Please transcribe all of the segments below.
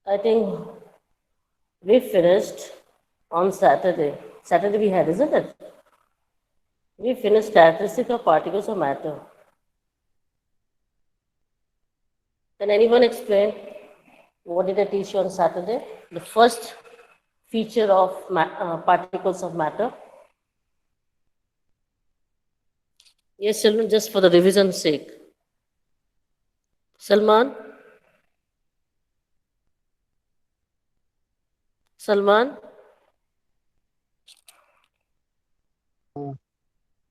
I think we finished on Saturday. Saturday we had, isn't it? We finished characteristic of particles of matter. Can anyone explain what did I teach you on Saturday? The first feature of particles of matter. Yes, children, just for the revision's sake. Salman? Salman?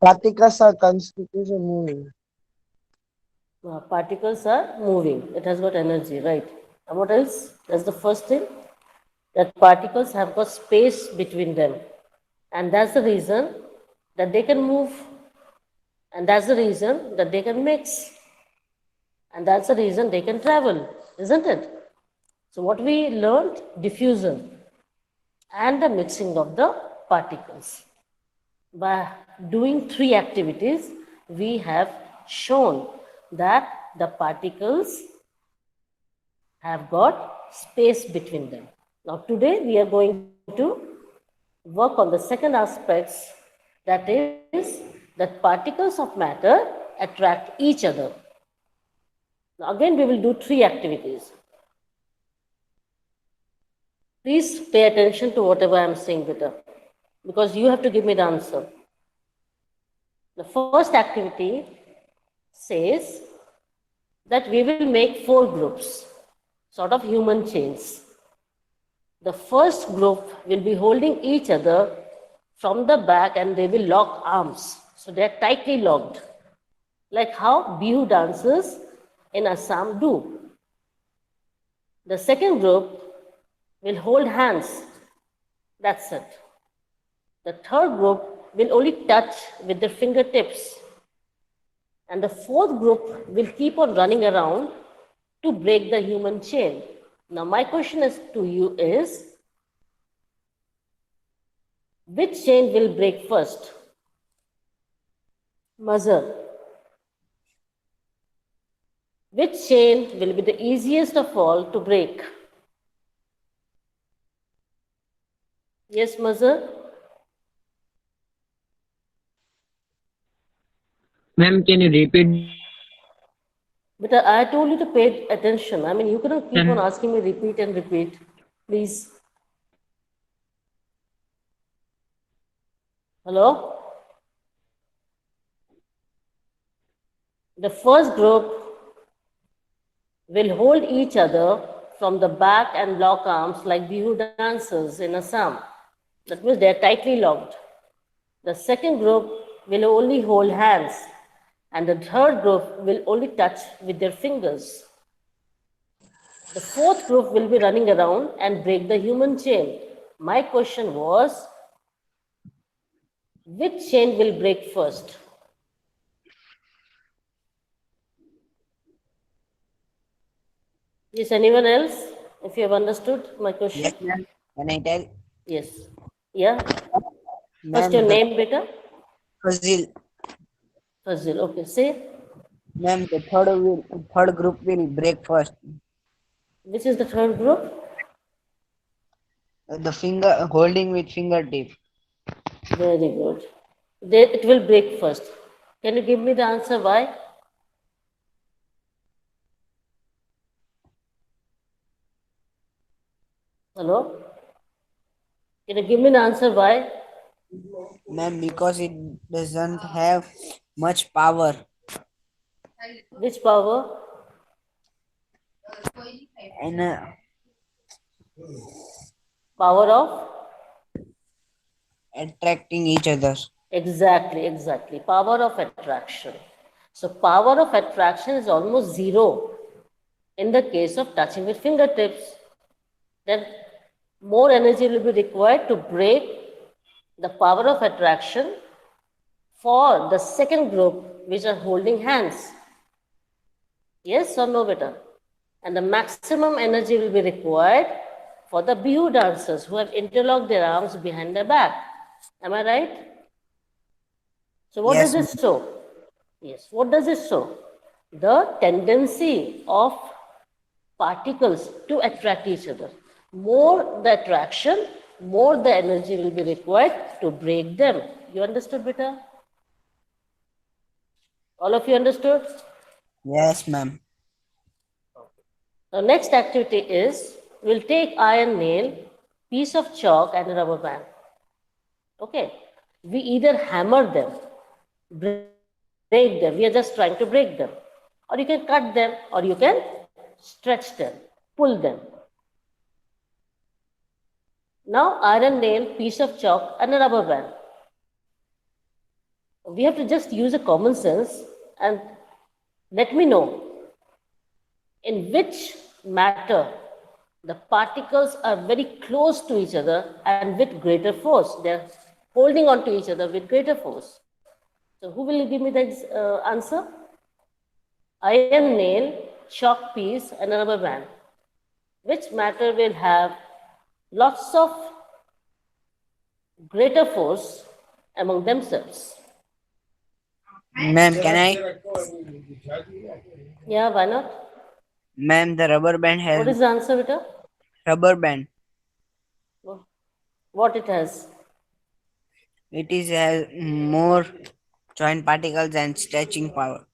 Particles are constitution moving. Particles are moving. It has got energy, right? And what else? That's the first thing. That particles have got space between them. And that's the reason that they can move. And that's the reason that they can mix. And that's the reason they can travel, isn't it? So what we learned, diffusion and the mixing of the particles. By doing three activities, we have shown that the particles have got space between them. Now today we are going to work on the second aspects, that is that particles of matter attract each other. Now again we will do three activities. Please pay attention to whatever I am saying, Beta, because you have to give me the answer. The first activity says that we will make four groups, sort of human chains. The first group will be holding each other from the back and they will lock arms. So they are tightly locked, like how Bihu dancers in Assam do. The second group will hold hands. That's it. The third group will only touch with their fingertips. And the fourth group will keep on running around to break the human chain. Now, my question is to you is, which chain will break first? Mother. Which chain will be the easiest of all to break? Yes, Mother? Ma'am, can you repeat the But I told you to pay attention. I mean, you cannot keep on question? asking me repeat and repeat. Please. Hello? The first group will hold each other from the back and lock arms like Bihu dancers in Assam. That means they are tightly locked. The second group will only hold hands, and the third group will only touch with their fingers. The fourth group will be running around and break the human chain. My question was, which chain will break first? Yes, anyone else? If you have understood my question? Yes, ma'am. Can I tell? Yes. Yeah. First Ma'am, your the name, beta. Fazil. Fazil. Okay. Say, Ma'am, the third group will break first. which is the third group? The finger holding with fingertip. Very good. It will break first. Can you give me the answer why? Hello? Can you give me the answer why? Ma'am, because it doesn't have much power. Which power? And Power of? attracting each other. Exactly, exactly. Power of attraction. So, power of attraction is almost zero in the case of touching with fingertips. Then more energy will be required to break the power of attraction for the second group, which are holding hands. Yes or no, beta? And the maximum energy will be required for the Bihu dancers who have interlocked their arms behind their back. Am I right? So, what does Yes, this ma'am. show? Yes, what does it show? The tendency of particles to attract each other. More the attraction, more the energy will be required to break them. You understood, beta? All of you understood? Yes, ma'am. The next activity is we'll take iron nail, piece of chalk, and a rubber band. Okay. We either hammer them, break them. We are just trying to break them. Or you can cut them, or you can stretch them, pull them. Now, iron nail, piece of chalk, and a rubber band. We have to just use a common sense and let me know in which matter the particles are very close to each other and with greater force. They're holding on to each other with greater force. So, who will give me the answer? Iron nail, chalk piece, and a rubber band. Which matter will have lots of greater force among themselves? Ma'am, can I? Yeah, why not? Ma'am, the rubber band What has is the answer, Vita? rubber band. What it has? It is has more joint particles and stretching power.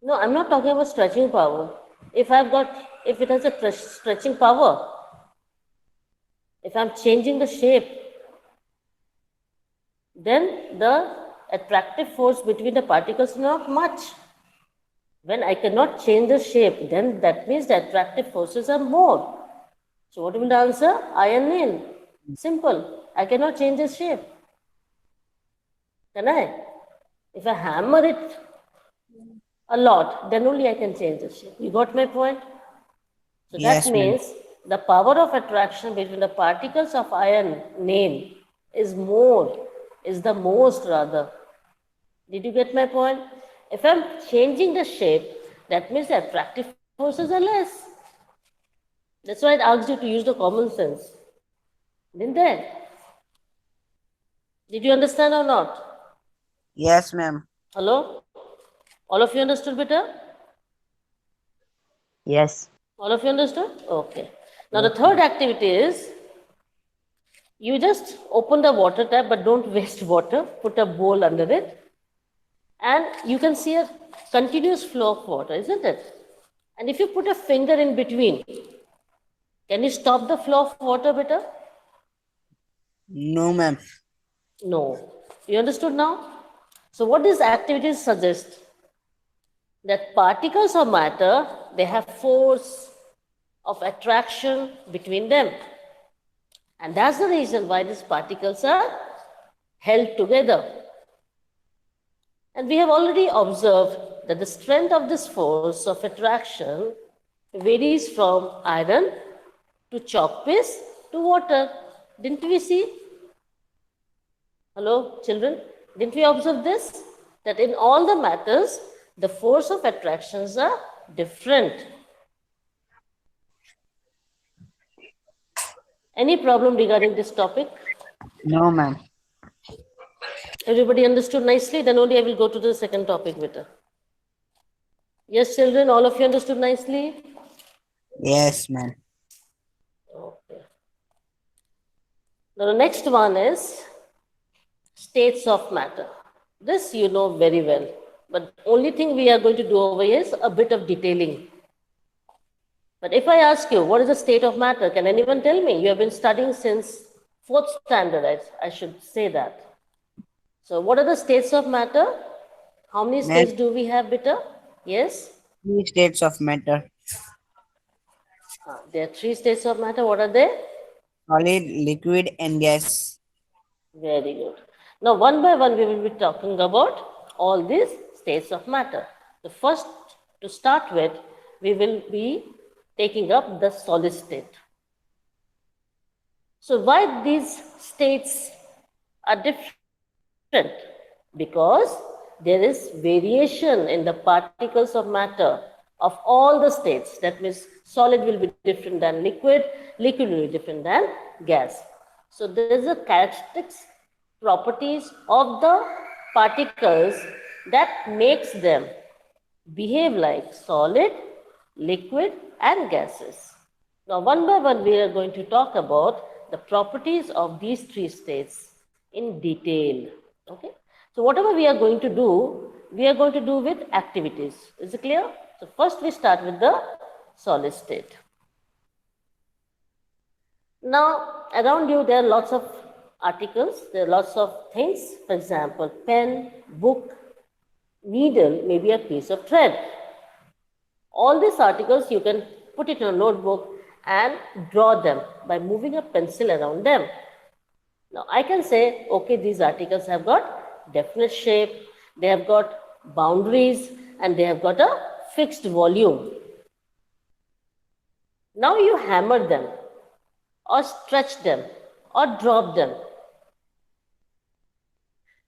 No, I'm not talking about stretching power. If it has a stretching power, if I'm changing the shape, then the attractive force between the particles is not much. When I cannot change the shape, then that means the attractive forces are more. So what will the answer? Iron nail. Simple. I cannot change the shape. Can I? If I hammer it a lot, then only I can change the shape. You got my point? So that Yes, ma'am. means the power of attraction between the particles of iron nail is more, is the most rather. Did you get my point? If I'm changing the shape, that means the attractive forces are less. That's why I asked you to use the common sense. Didn't they? Did you understand or not? Yes, ma'am. Hello? All of you understood better? Yes. All of you understood? Okay. Now the third activity is you just open the water tap but don't waste water. Put a bowl under it and you can see a continuous flow of water, isn't it? And if you put a finger in between, can you stop the flow of water better? No, ma'am. No. You understood now? So what these activities suggest? That particles of matter, they have force of attraction between them. And that's the reason why these particles are held together. And we have already observed that the strength of this force of attraction varies from iron to chalk piece to water. Didn't we see? Hello, children? Didn't we observe this? That in all the matters, the force of attractions are different. Any problem regarding this topic? No, ma'am. Everybody understood nicely? Then only I will go to the second topic with her. Yes, children, all of you understood nicely? Yes, ma'am. Okay. Now the next one is states of matter. This you know very well. But only thing we are going to do over here is a bit of detailing. But if I ask you, what is the state of matter? Can anyone tell me? You have been studying since fourth standard, I should say that. So what are the states of matter? How many Ma'am, states do we have, Bitter? Yes? three states of matter: There are three states of matter. What are they? solid, liquid, and gas. Very good. Now, one by one, we will be talking about all these states of matter. The first, to start with, we will be taking up the solid state. So, why these states are different? Because there is variation in the particles of matter of all the states. That means solid will be different than liquid, liquid will be different than gas. So there is a characteristics properties of the particles that makes them behave like solid liquid and gases. Now, one by one, we are going to talk about the properties of these three states in detail. Okay. So, whatever we are going to do, we are going to do with activities. Is it clear? So, first we start with the solid state. Now, around you, there are lots of articles, there are lots of things. For example, pen, book, needle, maybe a piece of thread. All these articles, you can put it in a notebook and draw them by moving a pencil around them. Now, I can say, okay, these articles have got definite shape, they have got boundaries, and they have got a fixed volume. Now, you hammer them, or stretch them, or drop them.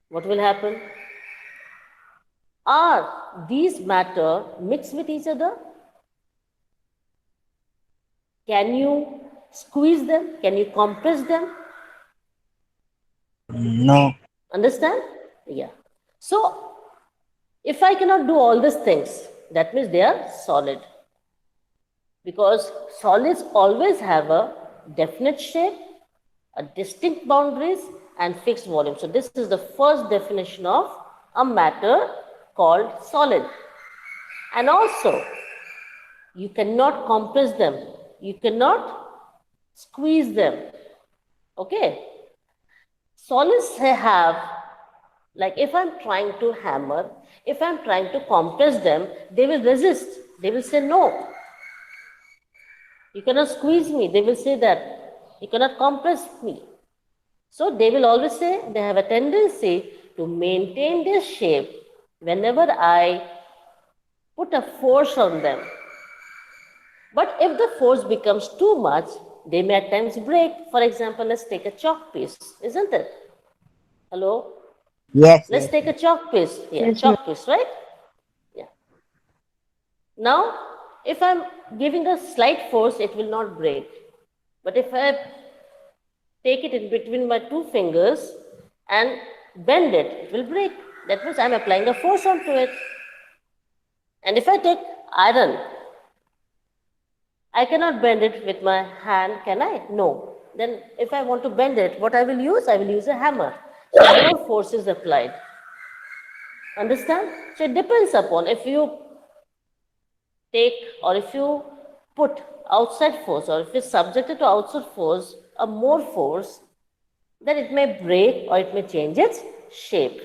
What will happen? Are these matter mixed with each other? Can you squeeze them? Can you compress them? No. Understand? Yeah. So, if I cannot do all these things, that means they are solid. Because solids always have a definite shape, a distinct boundaries, and fixed volume. So, this is the first definition of a matter called solid. And also, you cannot compress them, you cannot squeeze them. Okay? Solids have, like if I'm trying to hammer, if I'm trying to compress them, they will resist. They will say no. You cannot squeeze me. They will say that. You cannot compress me. So they will always say they have a tendency to maintain their shape whenever I put a force on them. But if the force becomes too much, they may at times break. For example, let's take a chalk piece, isn't it? Hello? Yes. Let's Yes. take a chalk piece. Yeah, Yes, chalk piece, right? Yeah. Now, if I'm giving a slight force, it will not break. But if I take it in between my two fingers and bend it, it will break. That means I'm applying a force onto it. And if I take iron, I cannot bend it with my hand, can I? No. Then if I want to bend it, what I will use? I will use a hammer. So more force is applied. Understand? So it depends upon if you take or if you put outside force or if it's subjected to outside force, a more force, then it may break or it may change its shape.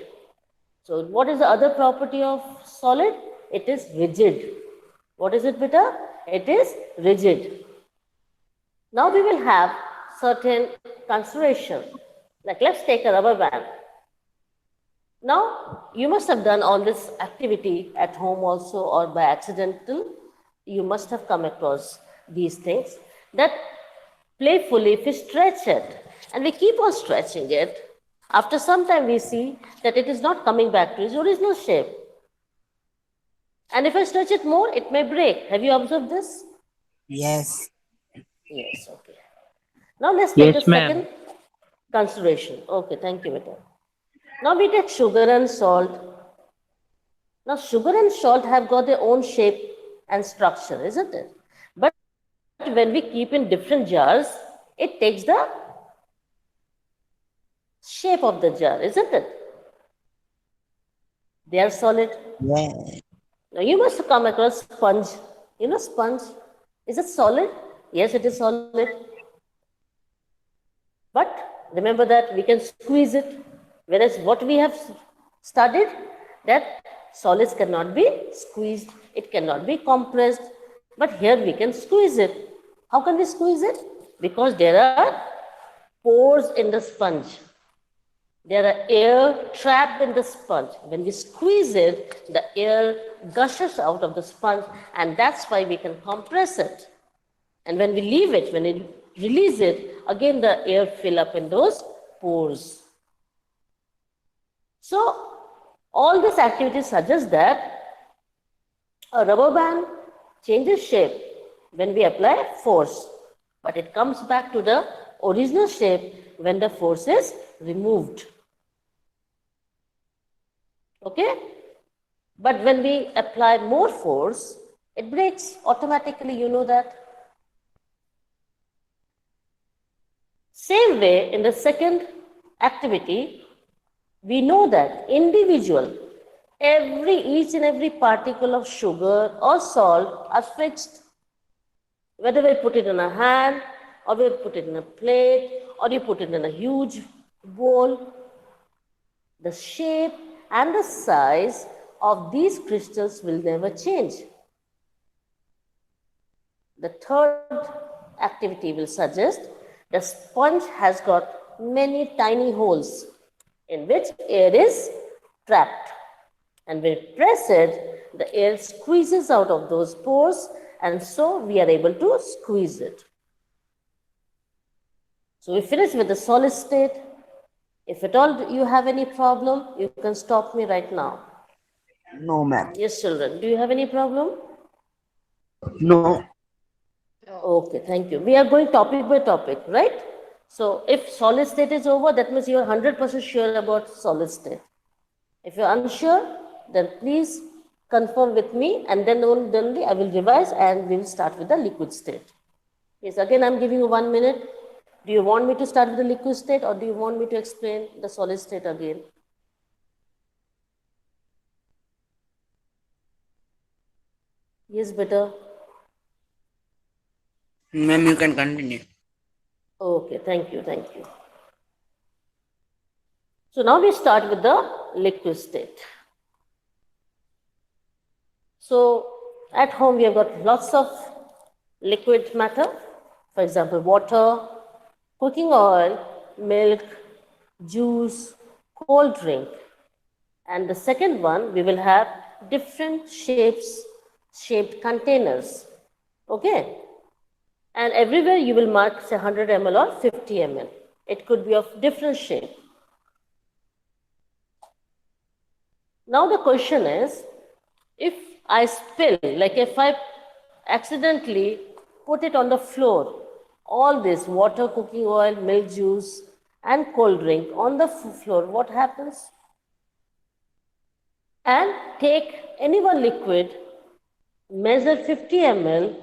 So what is the other property of solid? It is rigid. What is it, beta? It is rigid. Now we will have certain consideration. Like let's take a rubber band. Now you must have done all this activity at home also or by accidental. You must have come across these things that playfully if we stretch it and we keep on stretching it, after some time we see that it is not coming back to its original shape. And if I stretch it more, it may break. Have you observed this? Yes. Yes, okay. Now let's take Yes, the ma'am. second consideration. Okay, thank you, Vita. Now we take sugar and salt. Now sugar and salt have got their own shape and structure, isn't it? But when we keep in different jars, it takes the shape of the jar, isn't it? They are solid. Yes. Now you must have come across sponge. You know sponge? Is it solid? Yes, it is solid. But remember that we can squeeze it. Whereas what we have studied, that solids cannot be squeezed, it cannot be compressed. But here we can squeeze it. How can we squeeze it? Because there are pores in the sponge. There are air trapped in the sponge. When we squeeze it, the air gushes out of the sponge, and that's why we can compress it. And when we leave it, when we release it, again the air fill up in those pores. So, all this activity suggests that a rubber band changes shape when we apply force, but it comes back to the original shape when the force is removed. Okay? But when we apply more force, It breaks automatically, you know that. Same way, in the second activity, we know that each and every particle of sugar or salt are fixed. Whether we put it in a hand, or we put it in a plate, or you put it in a huge bowl, the shape and the size of these crystals will never change. The third activity will suggest the sponge has got many tiny holes in which air is trapped. And when we press it, the air squeezes out of those pores, and so we are able to squeeze it. So we finish with the solid state. If at all you have any problem, you can stop me right now. No, ma'am. Yes, children, do you have any problem? No. Okay, thank you. We are going topic by topic, right? So if solid state is over, that means you are 100% sure about solid state. If you are unsure, then please confirm with me, and then only I will revise and we will start with the liquid state. Yes, again I am giving you 1 minute. Do you want me to start with the liquid state, or do you want me to explain the solid state again? Yes, better. Ma'am, you can continue. Okay, thank you, thank you. So now we start with the liquid state. So at home we have got lots of liquid matter, for example, water, cooking oil, milk, juice, cold drink. And the second one, we will have different shaped containers. Okay? And everywhere you will mark say 100 ml or 50 ml. It could be of different shape. Now the question is, if I spill, like if I accidentally put it on the floor, all this water, cooking oil, milk, juice and cold drink on the floor, what happens? And take any one liquid, measure 50 ml,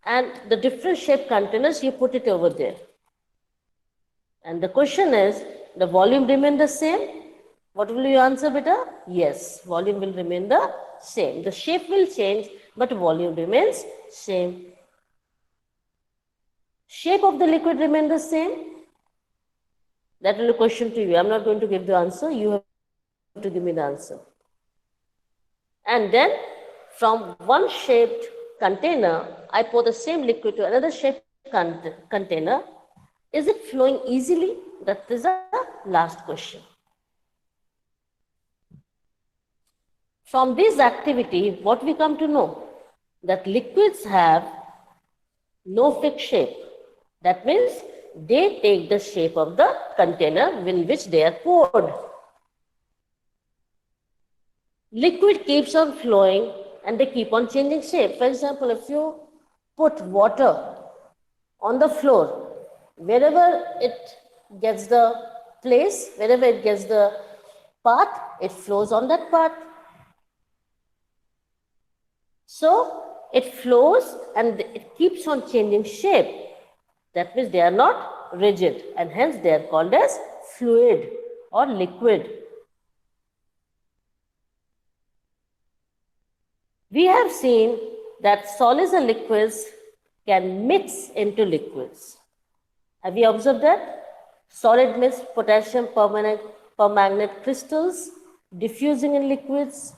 and the different shape containers, you put it over there. And the question is, the volume remain the same? What will you answer, beta? Yes, volume will remain the same. The shape will change, but volume remains same. Shape of the liquid remain the same? That will be a question to you. I'm not going to give the answer. You have to give me the answer. And then from one shaped container, I pour the same liquid to another shaped container. Is it flowing easily? That is the last question. From this activity, what we come to know? That liquids have no fixed shape. That means they take the shape of the container in which they are poured. Liquid keeps on flowing and they keep on changing shape. For example, if you put water on the floor, wherever it gets the place, wherever it gets the path, it flows on that path. So it flows and it keeps on changing shape. That means they are not rigid, and hence they are called as fluid or liquid. We have seen that solids and liquids can mix into liquids. Have you observed that? Solid means potassium permanganate crystals diffusing in liquids,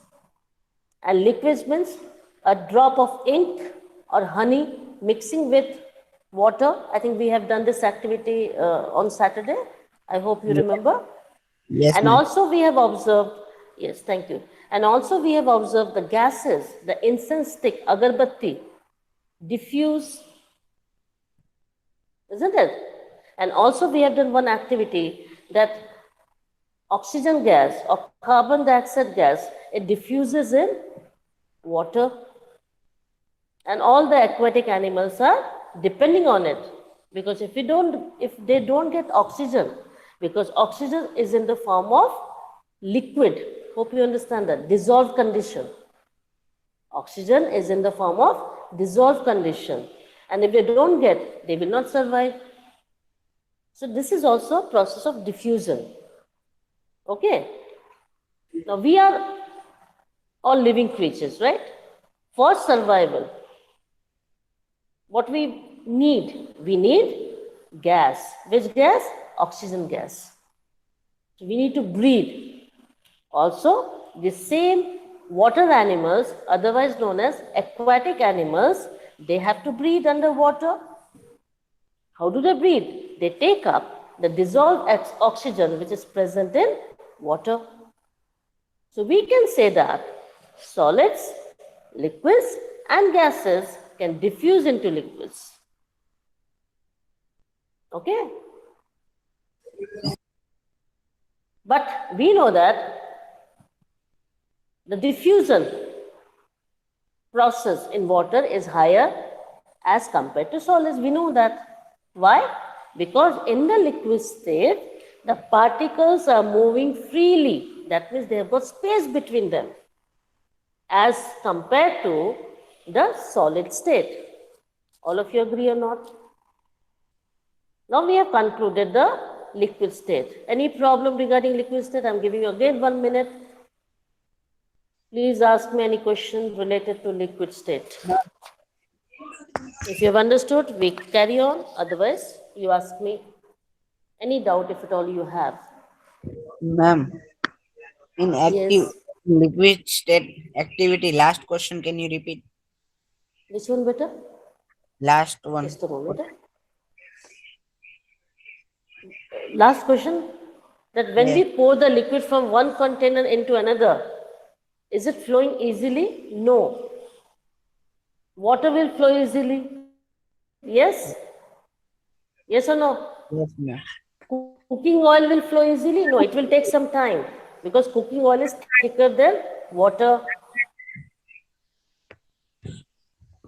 and liquids means a drop of ink or honey mixing with water. I think we have done this activity on Saturday. I hope you remember. Yes, And ma'am. also we have observed, yes, thank you. And also we have observed the gases, the incense stick, agarbatti, diffuse, isn't it? And also we have done one activity that oxygen gas or carbon dioxide gas, it diffuses in water. And all the aquatic animals are depending on it, because if they don't get oxygen, because oxygen is in the form of liquid, hope you understand that, dissolved condition. Oxygen is in the form of dissolved condition. And if they don't get, they will not survive. So this is also a process of diffusion. Okay. Now we are all living creatures, right? For survival, what we need gas. Which gas? Oxygen gas. So we need to breathe. Also, the same water animals, otherwise known as aquatic animals, they have to breathe underwater. How do they breathe? They take up the dissolved oxygen which is present in water. So we can say that solids, liquids, and gases can diffuse into liquids. Okay? But we know that the diffusion process in water is higher as compared to solids. We know that. Why? Because in the liquid state, the particles are moving freely. That means they have got space between them as compared to the solid state. All of you agree or not? Now we have concluded the liquid state. Any problem regarding liquid state? I am giving you again 1 minute. Please ask me any question related to liquid state. If you have understood, we carry on. Otherwise, you ask me any doubt if at all you have. Ma'am, in active Yes. liquid state activity, last question, can you repeat? Which one better? Last one. Just a moment. Last question. That when we pour the liquid from one container into another, is it flowing easily? No. Water will flow easily. Yes? Yes or no? Yes, ma'am. Cooking oil will flow easily? No, it will take some time because cooking oil is thicker than water.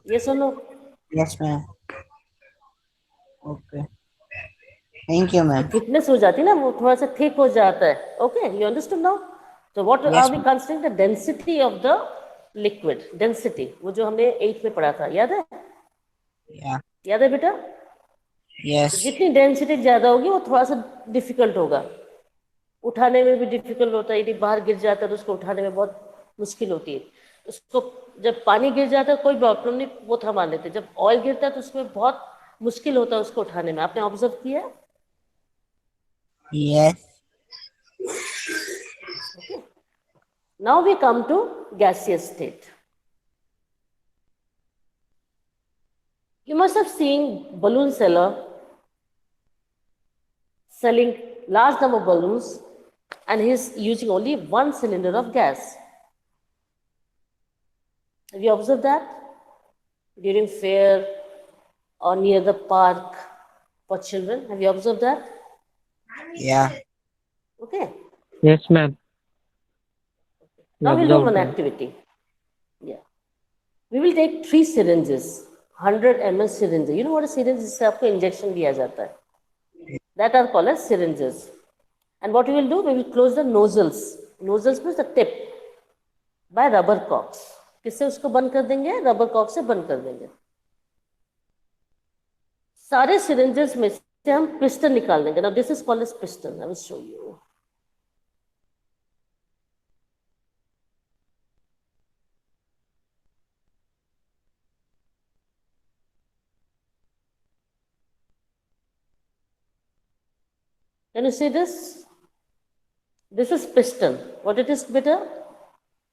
Yes or no? Yes, ma'am. Okay. Thank you, ma'am. Thickness हो जाती है ना, वो थोड़ा सा thick हो जाता है. Okay, you understood now? So what Yes, are we ma'am. considering the density of the liquid? Density, वो जो हमने 8th में पढ़ा था, याद है? Yeah. याद है बेटा? Yes. जितनी डेंसिटी ज्यादा होगी वो थोड़ा सा डिफिकल्ट होगा, उठाने में भी डिफिकल्ट होता है. यदि बाहर गिर जाता है तो उसको उठाने में बहुत मुश्किल होती है. उसको जब पानी गिर जाता है कोई प्रॉब्लम नहीं, वो थमा लेते. जब ऑयल गिरता है तो उसमें बहुत मुश्किल होता है उसको उठाने में. आपने ऑब्जर्व किया है? Yes. Okay. Now we come to gaseous state. You must have seen balloon seller selling large number of balloons and he is using only one cylinder of gas. Have you observed that? During fair or near the park for children, have you observed that? Yeah. Okay. Yes, ma'am. Now we'll do Observed one that. activity. Yeah. We will take 3 syringes, 100 ml syringes. You know what a syringe is? जिससे आपको injection दिया जाता है. That are called as syringes. And what we will do, we will close the nozzles. Nozzles means the tip by rubber cocks. किससे उसको बंद कर देंगे? रबर कॉक से बंद कर देंगे. सारे syringes में से हम piston निकाल देंगे. Now this is called as piston. I will show you. Can you see this? This is piston. What it is, बेटा?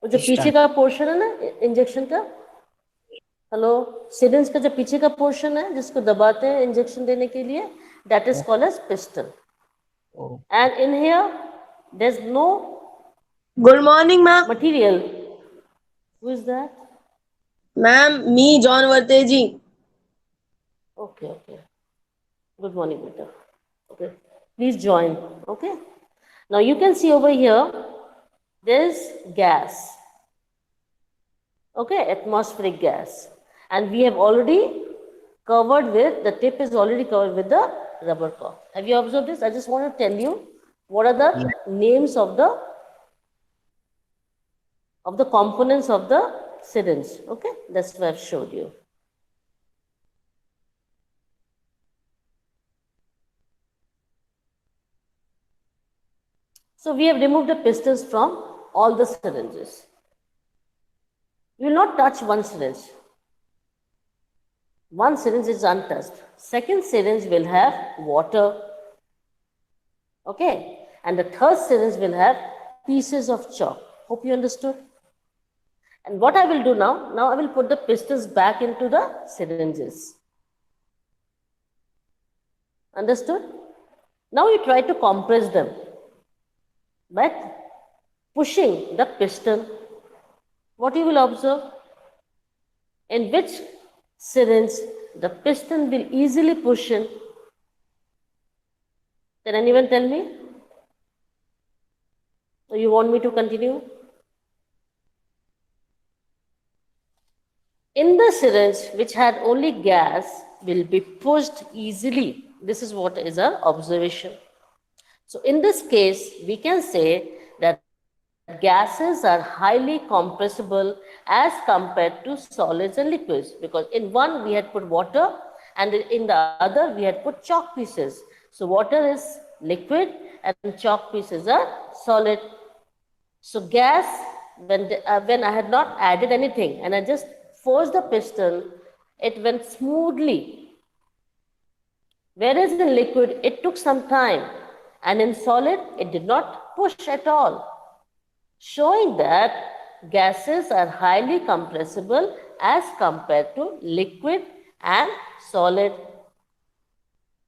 वो जो Piston. पीछे का पोर्शन है ना इंजेक्शन का, हेलो, सिरिंज का जो पीछे का पोर्शन है जिसको दबाते हैं इंजेक्शन देने के लिए, that is called as piston. Oh. And in here, there's no Good morning, ma'am. material. Who is that? Ma'am, me, John Varteji. Okay, okay. Good morning, beta. Okay, please join. Okay. Now you can see over here, there's gas. Okay, atmospheric gas. And we have already covered with, the tip is already covered with the rubber cork. Have you observed this? I just want to tell you what are the names of the components of the syringe. Okay, that's what I've showed you. So we have removed the pistons from all the syringes. We will not touch one syringe. One syringe is untouched. Second syringe will have water. Okay, and the third syringe will have pieces of chalk. Hope you understood. And what I will do now, I will put the pistons back into the syringes. Understood? Now you try to compress them by pushing the piston. What you will observe? In which syringe the piston will easily push in? Can anyone tell me? Or you want me to continue? In the syringe which had only gas will be pushed easily. This is what is our observation. So in this case, we can say that gases are highly compressible as compared to solids and liquids, because in one we had put water and in the other we had put chalk pieces. So water is liquid and chalk pieces are solid. So gas, when I had not added anything and I just forced the piston, it went smoothly. Whereas in liquid, it took some time, and in solid, it did not push at all, showing that gases are highly compressible as compared to liquid and solid.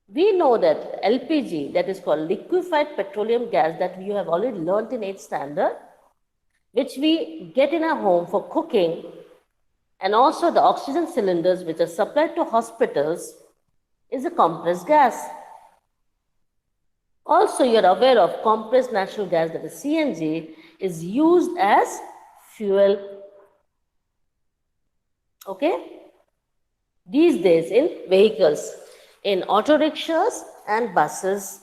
We know that LPG, that is called liquefied petroleum gas, that you have already learnt in 8th standard, which we get in our home for cooking, and also the oxygen cylinders which are supplied to hospitals, is a compressed gas. Also, you are aware of compressed natural gas, that is CNG, is used as fuel. Okay? These days in vehicles, in auto rickshaws and buses.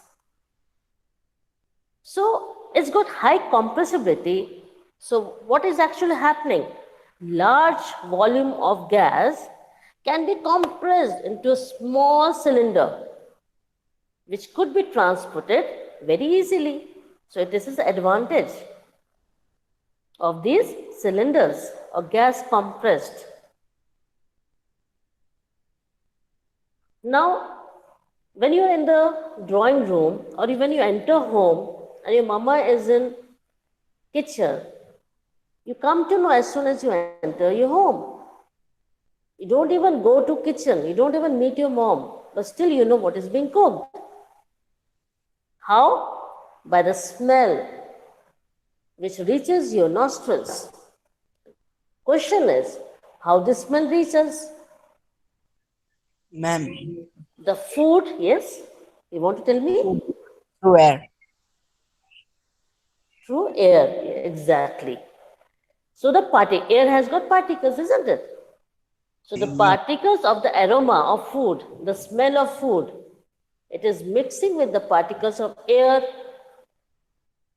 So, it's got high compressibility. So, what is actually happening? Large volume of gas can be compressed into a small cylinder, which could be transported very easily. So this is the advantage of these cylinders or gas compressed. Now, when you are in the drawing room or when you enter home and your mama is in kitchen, you come to know as soon as you enter your home. You don't even go to kitchen, you don't even meet your mom, but still you know what is being cooked. How? By the smell which reaches your nostrils. Question is, how this smell reaches? Ma'am, The food, yes? You want to tell me? through air. Through air, exactly. So the air has got particles, isn't it? So the particles of the aroma of food, the smell of food, it is mixing with the particles of air.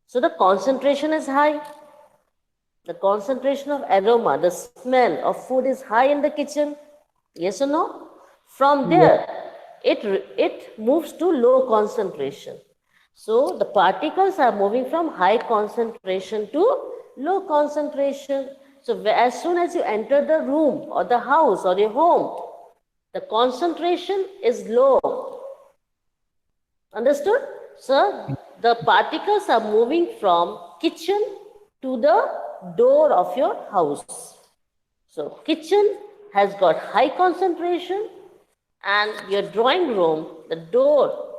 So the concentration is high. The concentration of aroma, the smell of food is high in the kitchen. Yes or no? From there, it moves to low concentration. So the particles are moving from high concentration to low concentration. So as soon as you enter the room or the house or your home, the concentration is low. Understood? So the particles are moving from kitchen to the door of your house. So kitchen has got high concentration, and your drawing room, the door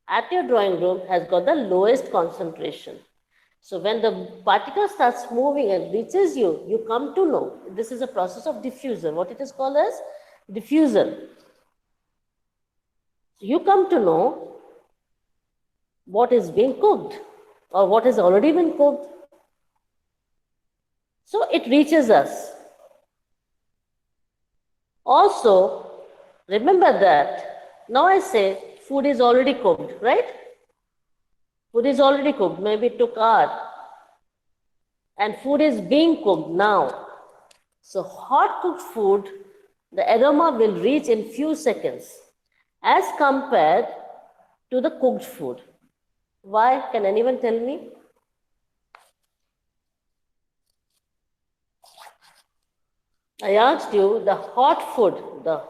at your drawing room has got the lowest concentration. So when the particle starts moving and reaches you, you come to know this is a process of diffusion. What it is called as diffusion. So you come to know what is being cooked or what has already been cooked. So it reaches us. Also, remember that now I say food is already cooked, right? Food is already cooked, maybe it took hours. And food is being cooked now. So hot cooked food, the aroma will reach in few seconds as compared to the cooked food. Why? Can anyone tell me? I asked you the hot food, the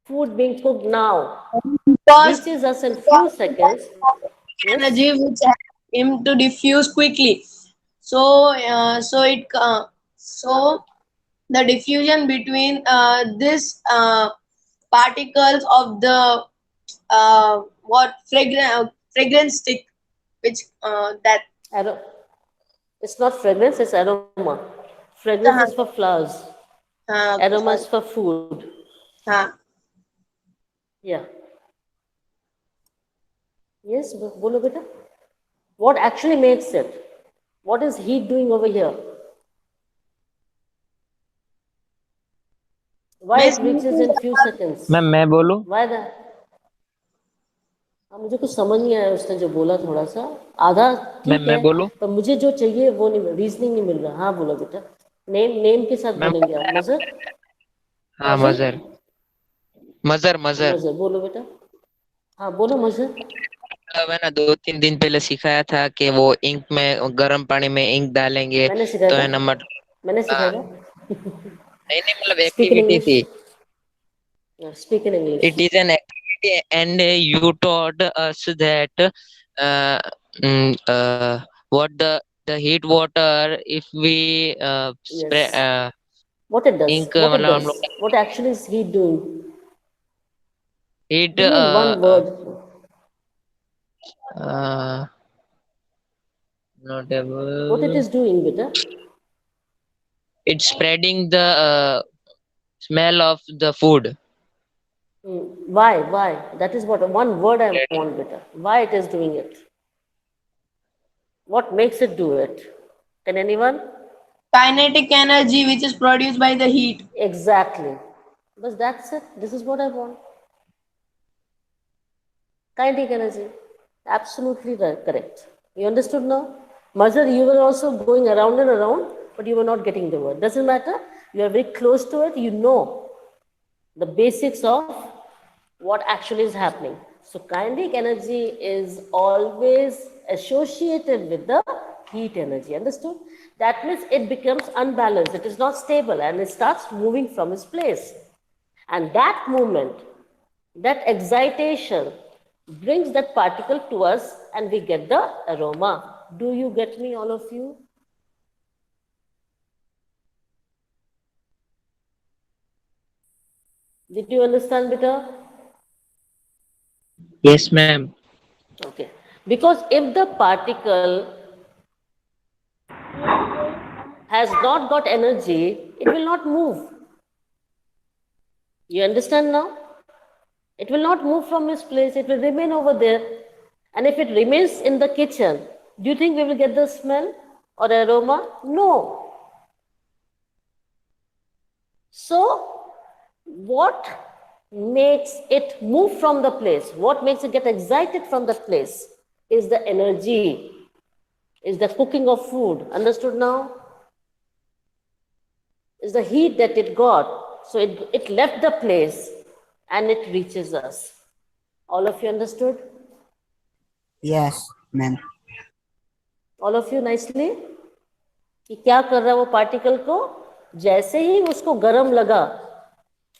food being cooked now, Because reaches us in few seconds. Yes? energy which help him to diffuse quickly. So, so the diffusion between this particles of the what fragrance stick, which that Aro- it's not fragrance, it's aroma. Fragrance is uh, for flowers, okay, aroma is sorry. for food. Uh, Yeah. Yes, bolo beta. What actually makes it? What is heat doing over here? Why Miss it reaches in few seconds? Ma'am मैं बोलूं Why that? हाँ, मुझे कुछ समझ नहीं आया उसने जो बोला थोड़ा सा आधा मैम ठीक है मैं बोलूं पर मुझे जो चाहिए वो नहीं रीजनिंग नहीं मिल रहा हाँ बोलो बेटा नेम के साथ मैम बोलेंगे आप मजर हाँ मजर मजर मजर मजर मजर बोलो बेटा हाँ बोलो मजर मतलब है ना 2-3 दिन पहले सिखाया था कि वो इंक में गर्म पानी में इंक डालेंगे मैंने सिखाया तो है ना था मतलब मैंने हाँ, सिखाया था नहीं नहीं मतलब स्पीक इन एक्टिविटी इंग्लिश थी speak in English it is an activity and you taught us that uh, what the heat water if we yes spray what it does ink what it मतलब हम does लोग what actually is he doing heat give me in one word uh, not what it able is doing बेटा it's spreading the smell of the food. why that is what one word I want better why it is doing it what makes it do it can anyone kinetic energy which is produced by the heat. exactly but that's it this is what I want kinetic energy absolutely correct you understood now Mazhar you were also going around and around but you were not getting the word doesn't matter you are very close to it you know the basics of what actually is happening. So kinetic energy is always associated with the heat energy. Understood? That means it becomes unbalanced. It is not stable and it starts moving from its place. And that movement, that excitation brings that particle to us and we get the aroma. Do you get me, all of you? Did you understand, Beta? Yes, ma'am. Okay. Because if the particle has not got energy, it will not move. You understand now? It will not move from its place, it will remain over there. And if it remains in the kitchen, do you think we will get the smell or aroma? No. So, what makes it move from the place, what makes it get excited from the place is the energy, is the cooking of food. Understood now? Is the heat that it got. So it left the place and it reaches us. All of you understood? Yes, ma'am. All of you nicely? कि क्या कर रहा है वो particle को जैसे ही उसको गर्म लगा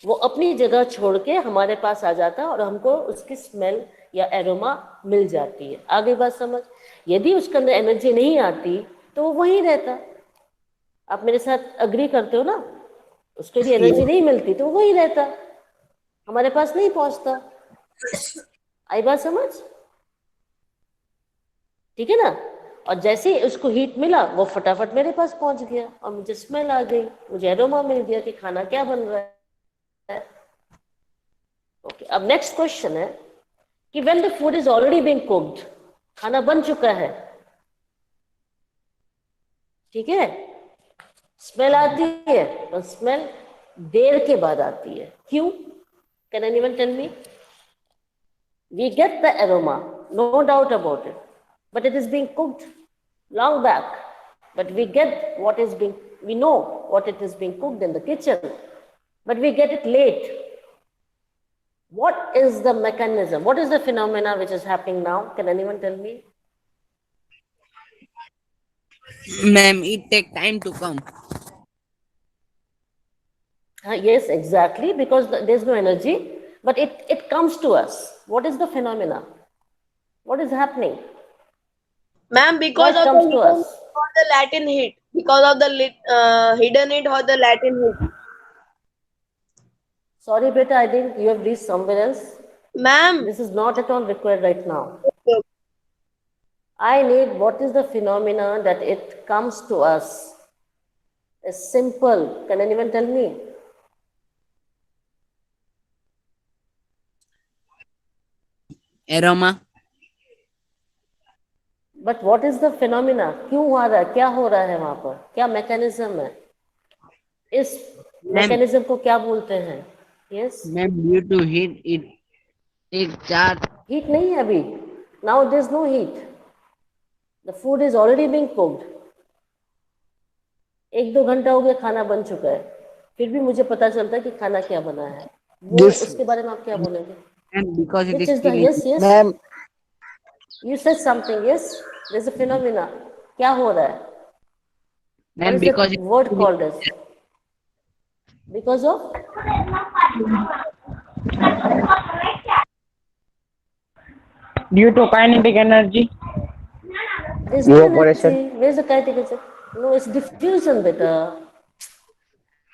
वो अपनी जगह छोड़ के हमारे पास आ जाता है और हमको उसकी स्मेल या एरोमा मिल जाती है आगे बात समझ यदि उसके अंदर एनर्जी नहीं आती तो वो वहीं रहता आप मेरे साथ अग्री करते हो ना उसके लिए एनर्जी नहीं मिलती तो वो वहीं रहता हमारे पास नहीं पहुंचता आई बात समझ ठीक है ना और जैसे ही उसको हीट मिला वो फटाफट मेरे पास पहुंच गया और मुझे स्मेल आ गई मुझे एरोमा मिल गया कि खाना क्या बन रहा है ओके अब नेक्स्ट क्वेश्चन है कि when the food is already being cooked खाना बन चुका है ठीक है स्मेल आती है पर स्मेल देर के बाद आती है क्यों can anyone tell me we get the aroma no doubt about it but it is being cooked long back but we get what is being We know what it is being cooked in the kitchen, but we get it late. What is the mechanism? What is the phenomena which is happening now? Can anyone tell me? Ma'am, it take time to come. Yes, exactly, because there's no energy, but it comes to us. What is the phenomena? What is happening? Ma'am, Why because it of comes the to hidden us? or the Latin heat. Because of the hidden heat or the Latin heat. Sorry, beta, I think you have reached somewhere else. Ma'am, This is not at all required right now. I need what is the phenomena that it comes to us. It's simple. Can anyone tell me? Aroma. But what is the phenomena? क्यों आ रहा है? क्या हो रहा है वहां पर? क्या मैकेनिज्म है? इस Ma'am, मैकेनिज्म को क्या बोलते हैं? Yes, ma'am, due to heat, it take charge. Heat नहीं है अभी. Now there is no heat. The food is already being cooked. 1-2 घंटा हो गया, खाना बन चुका है, फिर भी मुझे पता चलता है कि खाना क्या बना है. वो This, उसके बारे में आप क्या बोलेंगे? and because it which is is the still yes yes ma'am, you said something. Yes, there is a phenomena. क्या हो रहा है? What ma'am, is that because it word called as? Because of? due to kinetic energy. There's no Evaporation. energy. Where's the kinetic energy? No, it's diffusion, beta.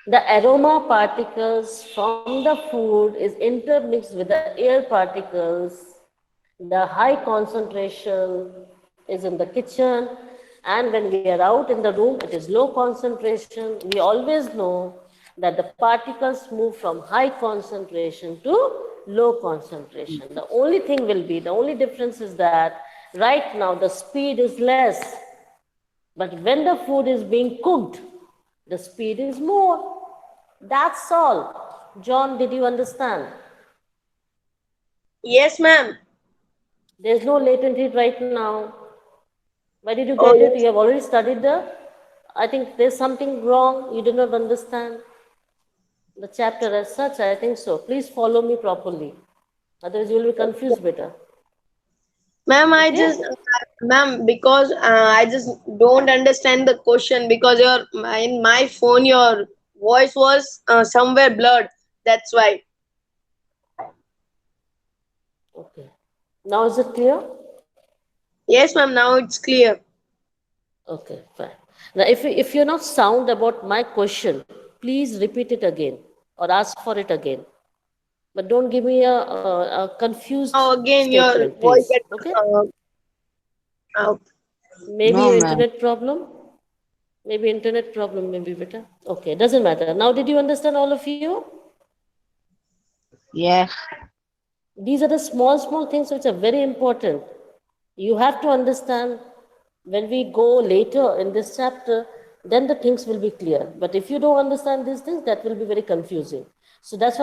The aroma particles from the food is intermixed with the air particles. The high concentration is in the kitchen, and when we are out in the room, it is low concentration. We always know that the particles move from high concentration to low concentration. The only thing will be, the only difference is that right now the speed is less, but when the food is being cooked, the speed is more. That's all. John, did you understand? yes, ma'am. There's no latent heat right now. Why did you Oh, get it? yes. You have already studied the. I think there's something wrong. You did not understand the chapter as such. I think so. Please follow me properly. Otherwise, you will be confused better. Ma'am, Okay? ma'am, because I just don't understand the question because in my phone, your voice was somewhere blurred. That's why. Okay. Now is it clear? Yes, ma'am, now it's clear. Okay, fine. Now, if you're not sound about my question, please repeat it again or ask for it again. But don't give me a confused Now again, your statement, voice please. gets Okay? out. Maybe no, your ma'am. internet problem. Maybe internet problem, maybe better. Okay, doesn't matter. Now, did you understand all of you? Yes, These are the small, small things which are very important. You have to understand when we go later in this chapter, then the things will be clear. But if you don't understand these things, that will be very confusing. So that's why